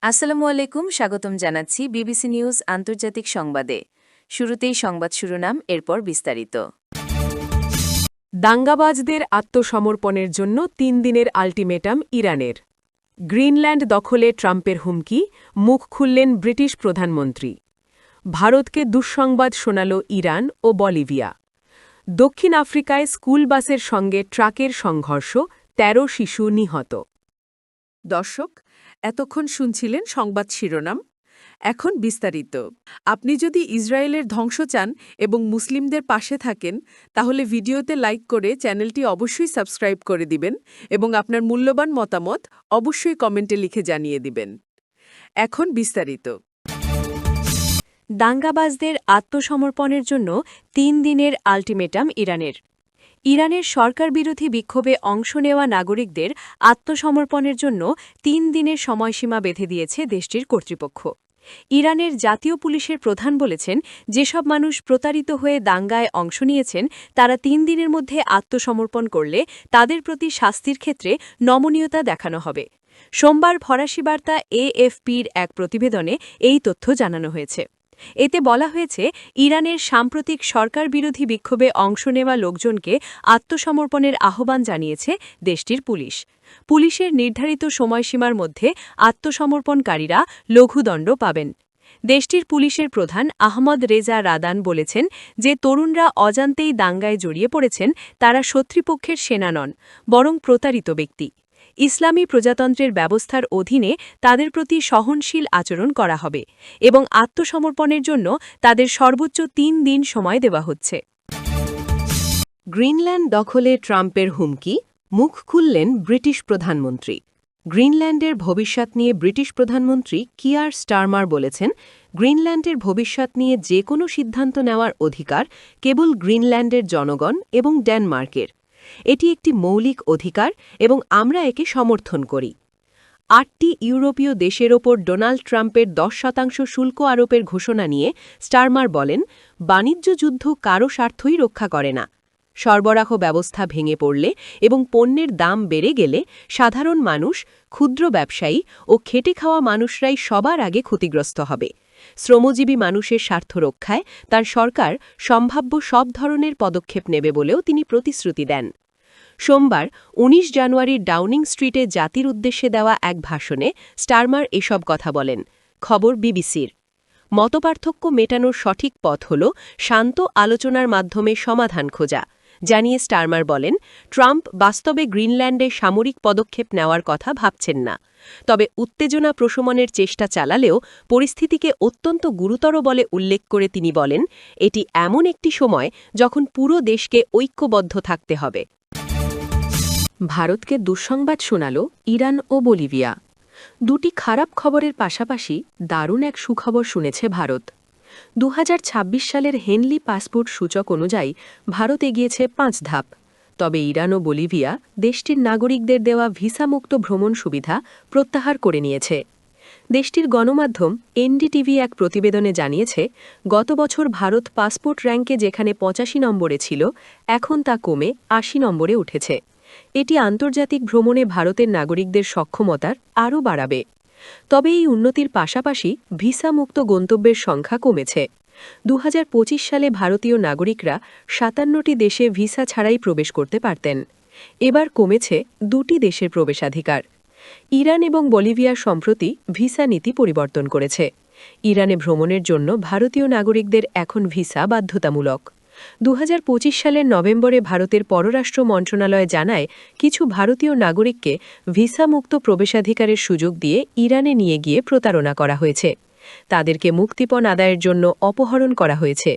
আসসালামু আলাইকুম, স্বাগতম জানাচ্ছি বিবিসি নিউজ আন্তর্জাতিক সংবাদে। শুরুতেই সংবাদ শিরোনাম, এরপর বিস্তারিত। দাঙ্গাবাজদের আত্মসমর্পণের জন্য ৩ দিনের আল্টিমেটাম ইরানের। গ্রিনল্যান্ড দখলে ট্রাম্পের হুমকি, মুখ খুললেন ব্রিটিশ প্রধানমন্ত্রী। ভারতকে দুঃসংবাদ শোনাল ইরান ও বলিভিয়া। দক্ষিণ আফ্রিকায় স্কুল বাসের সঙ্গে ট্রাকের সংঘর্ষ, ১৩ শিশু নিহত। দর্শক, এতক্ষণ শুনছিলেন সংবাদ শিরোনাম। এখন বিস্তারিত। আপনি যদি ইসরায়েলের ধ্বংস চান এবং মুসলিমদের পাশে থাকেন, তাহলে ভিডিওতে লাইক করে চ্যানেলটি অবশ্যই সাবস্ক্রাইব করে দিবেন এবং আপনার মূল্যবান মতামত অবশ্যই কমেন্টে লিখে জানিয়ে দিবেন। এখন বিস্তারিত। দাঙ্গাবাজদের আত্মসমর্পণের জন্য ৩ দিনের আল্টিমেটাম ইরানের। ইরানের সরকারবিরোধী বিক্ষোভে অংশ নেওয়া নাগরিকদের আত্মসমর্পণের জন্য ৩ দিনের সময়সীমা বেঁধে দিয়েছে দেশটির কর্তৃপক্ষ। ইরানের জাতীয় পুলিশের প্রধান বলেছেন, যেসব মানুষ প্রতারিত হয়ে দাঙ্গায় অংশ নিয়েছেন তারা ৩ দিনের মধ্যে আত্মসমর্পণ করলে তাদের প্রতি শাস্তির ক্ষেত্রে নমনীয়তা দেখানো হবে। সোমবার ফরাসি বার্তা এএফপির এক প্রতিবেদনে এই তথ্য জানানো হয়েছে। এতে বলা হয়েছে, ইরানের সাম্প্রতিক সরকারবিরোধী বিক্ষোভে অংশ নেওয়া লোকজনকে আত্মসমর্পণের আহ্বান জানিয়েছে দেশটির পুলিশ। পুলিশের নির্ধারিত সময়সীমার মধ্যে আত্মসমর্পণকারীরা লঘুদণ্ড পাবেন। দেশটির পুলিশের প্রধান আহমদ রেজা রাদান বলেছেন যে তরুণরা অজান্তেই দাঙ্গায় জড়িয়ে পড়েছেন তারা শত্রুপক্ষের সেনা নন, বরং প্রতারিত ব্যক্তি। ইসলামী প্রজাতন্ত্রের ব্যবস্থার অধীনে তাদের প্রতি সহনশীল আচরণ করা হবে এবং আত্মসমর্পণের জন্য তাদের সর্বোচ্চ ৩ দিন সময় দেওয়া হচ্ছে। গ্রিনল্যান্ড দখলে ট্রাম্পের হুমকি, মুখ খুললেন ব্রিটিশ প্রধানমন্ত্রী। গ্রিনল্যান্ডের ভবিষ্যৎ নিয়ে ব্রিটিশ প্রধানমন্ত্রী কিয়ার স্টারমার বলেছেন, গ্রিনল্যান্ডের ভবিষ্যৎ নিয়ে যে কোনো সিদ্ধান্ত নেওয়ার অধিকার কেবল গ্রিনল্যান্ডের জনগণ এবং ডেনমার্কের। এটি একটি মৌলিক অধিকার এবং আমরা একে সমর্থন করি। ৮টি ইউরোপীয় দেশের ওপর ডোনাল্ড ট্রাম্পের ১০% শুল্ক আরোপের ঘোষণা নিয়ে স্টারমার বলেন, বাণিজ্য যুদ্ধ কারও স্বার্থই রক্ষা করে না। সরবরাহ ব্যবস্থা ভেঙে পড়লে এবং পণ্যের দাম বেড়ে গেলে সাধারণ মানুষ, ক্ষুদ্র ব্যবসায়ী ও খেটে খাওয়া মানুষরাই সবার আগে ক্ষতিগ্রস্ত হবে। শ্রমজীবী মানুষের স্বার্থ রক্ষায় তার সরকার সম্ভাব্য সব ধরনের পদক্ষেপ নেবে বলেও তিনি প্রতিশ্রুতি দেন। সোমবার ১৯ জানুয়ারির ডাউনিং স্ট্রিটে জাতির উদ্দেশ্যে দেওয়া এক ভাষণে স্টারমার এসব কথা বলেন। খবর বিবিসির। মতপার্থক্য মেটানোর সঠিক পথ হল শান্ত আলোচনার মাধ্যমে সমাধান খোঁজা, জানিয়ে স্টারমার বলেন, ট্রাম্প বাস্তবে গ্রিনল্যান্ডে সামরিক পদক্ষেপ নেওয়ার কথা ভাবছেন না। তবে উত্তেজনা প্রশমনের চেষ্টা চালালেও পরিস্থিতিকে অত্যন্ত গুরুতর বলে উল্লেখ করে তিনি বলেন, এটি এমন একটি সময় যখন পুরো দেশকে ঐক্যবদ্ধ থাকতে হবে। ভারতকে দুঃসংবাদ শোনাল ইরান ও বলিভিয়া। দুটি খারাপ খবরের পাশাপাশি দারুণ এক সুখবর শুনেছে ভারত। ২০২৬ সালের হেনলি পাসপোর্ট সূচক অনুযায়ী ভারত এগিয়েছে ৫ ধাপ। তবে ইরান ও বলিভিয়া দেশটির নাগরিকদের দেওয়া ভিসামুক্ত ভ্রমণ সুবিধা প্রত্যাহার করে নিয়েছে। দেশটির গণমাধ্যম এনডিটিভি এক প্রতিবেদনে জানিয়েছে, গত বছর ভারত পাসপোর্ট র্যাঙ্কে যেখানে ৮৫ নম্বরে ছিল, এখন তা কমে ৮০ নম্বরে উঠেছে। এটি আন্তর্জাতিক ভ্রমণে ভারতের নাগরিকদের সক্ষমতার আরও বাড়াবে। তবে এই উন্নতির পাশাপাশি ভিসামুক্ত গন্তব্যের সংখ্যা কমেছে। ২০২৫ সালে ভারতীয় নাগরিকরা ৫৭টি দেশে ভিসা ছাড়াই প্রবেশ করতে পারতেন। এবার কমেছে ২টি দেশের প্রবেশাধিকার। ইরান এবং বলিভিয়া সম্প্রতি ভিসা নীতি পরিবর্তন করেছে। ইরানে ভ্রমণের জন্য ভারতীয় নাগরিকদের এখন ভিসা বাধ্যতামূলক। ২০২৫ সালের নভেম্বরে ভারতের পররাষ্ট্র মন্ত্রণালয় জানায়, কিছু ভারতীয় নাগরিককে ভিসামুক্ত প্রবেশাধিকারের সুযোগ দিয়ে ইরানে নিয়ে গিয়ে প্রতারণা করা হয়েছে। তাদেরকে মুক্তিপণ আদায়ের জন্য অপহরণ করা হয়েছে।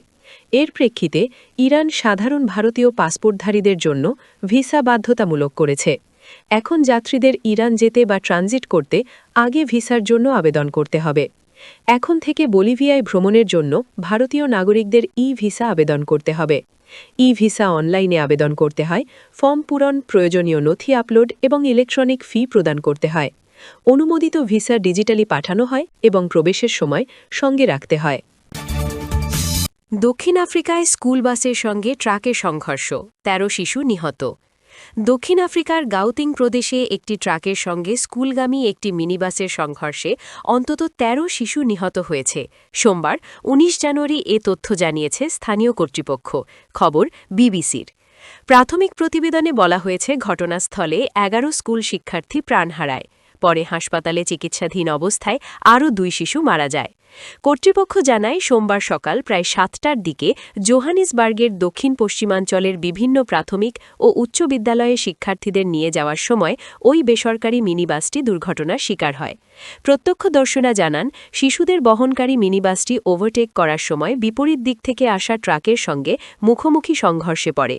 এর প্রেক্ষিতে ইরান সাধারণ ভারতীয় পাসপোর্টধারীদের জন্য ভিসা বাধ্যতামূলক করেছে। এখন যাত্রীদের ইরান যেতে বা ট্রানজিট করতে আগে ভিসার জন্য আবেদন করতে হবে। এখন থেকে বলিভিয়ায় ভ্রমণের জন্য ভারতীয় নাগরিকদের ই-ভিসা আবেদন করতে হবে। ই-ভিসা অনলাইনে আবেদন করতে হয়, ফর্ম পূরণ, প্রয়োজনীয় নথি আপলোড এবং ইলেকট্রনিক ফি প্রদান করতে হয়। অনুমোদিত ভিসা ডিজিটালি পাঠানো হয় এবং প্রবেশের সময় সঙ্গে রাখতে হয়। দক্ষিণ আফ্রিকায় স্কুল বাসের সঙ্গে ট্রাকের সংঘর্ষ, ১৩ শিশু নিহত। দক্ষিণ আফ্রিকার গাউতিং প্রদেশে একটি ট্রাকের সঙ্গে স্কুলগামী একটি মিনিবাসের সংঘর্ষে অন্তত ১৩ শিশু নিহত হয়েছে। সোমবার ১৯ জানুয়ারি এ তথ্য জানিয়েছে স্থানীয় কর্তৃপক্ষ। খবর বিবিসির। প্রাথমিক প্রতিবেদনে বলা হয়েছে ঘটনাস্থলে ১১ স্কুল শিক্ষার্থী প্রাণ হারায়। পরে হাসপাতালে চিকিৎসাধীন অবস্থায় আরও ২ শিশু মারা যায়। কর্তৃপক্ষ জানায় সোমবার সকাল প্রায় ৭টার দিকে জোহানিসবার্গের দক্ষিণ পশ্চিমাঞ্চলের বিভিন্ন প্রাথমিক ও উচ্চ বিদ্যালয়ে শিক্ষার্থীদের নিয়ে যাওয়ার সময় ওই বেসরকারি মিনিবাসটি দুর্ঘটনার শিকার হয়। প্রত্যক্ষদর্শীরা জানান শিশুদের বহনকারী মিনিবাসটি ওভারটেক করার সময় বিপরীত দিক থেকে আসা ট্রাকের সঙ্গে মুখোমুখি সংঘর্ষে পড়ে।